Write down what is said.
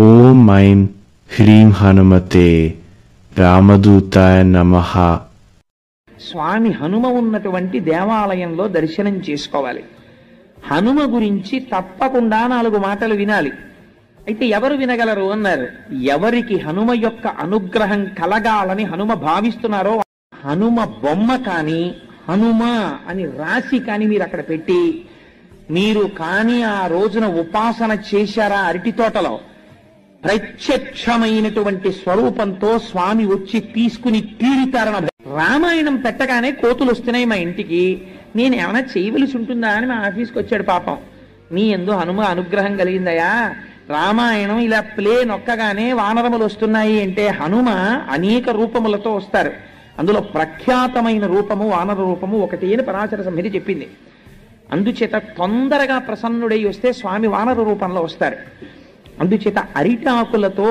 ఓం ఐం హ్రీం హనుమతే రామదూతాయ నమః. స్వామి హనుమ ఉన్నటువంటి దేవాలయంలో దర్శనం చేసుకోవాలి. హనుమ గురించి తప్పకుండా 4 మాటలు వినాలి. అయితే ఎవరు వినగలరు అన్నారు. ఎవరికి హనుమ యొక్క అనుగ్రహం కలగాలని హనుమ భావిస్తున్నారో హనుమ బొమ్మ కానీ హనుమ అని రాసి కానీ మీరు అక్కడ పెట్టి మీరు కానీ ఆ రోజున ఉపాసన చేశారా అరటి తోటలో, ప్రత్యక్షమైనటువంటి స్వరూపంతో స్వామి వచ్చి తీసుకుని తీరుతారని. రామాయణం పెట్టగానే కోతులు వస్తున్నాయి మా ఇంటికి, నేను ఏమైనా చేయవలసి ఉంటుందా అని మా ఆఫీస్కి వచ్చాడు పాపం. నీ ఎందు హనుమ అనుగ్రహం కలిగిందయా, రామాయణం ఇలా ప్లే నొక్కగానే వానరములు వస్తున్నాయి అంటే హనుమ అనేక రూపములతో వస్తారు. అందులో ప్రఖ్యాతమైన రూపము వానర రూపము ఒకటి అని పరాశర సంహిత చెప్పింది. అందుచేత తొందరగా ప్రసన్నుడై వస్తే స్వామి వానర రూపంలో వస్తారు. అందుచేత అరిటాకులతో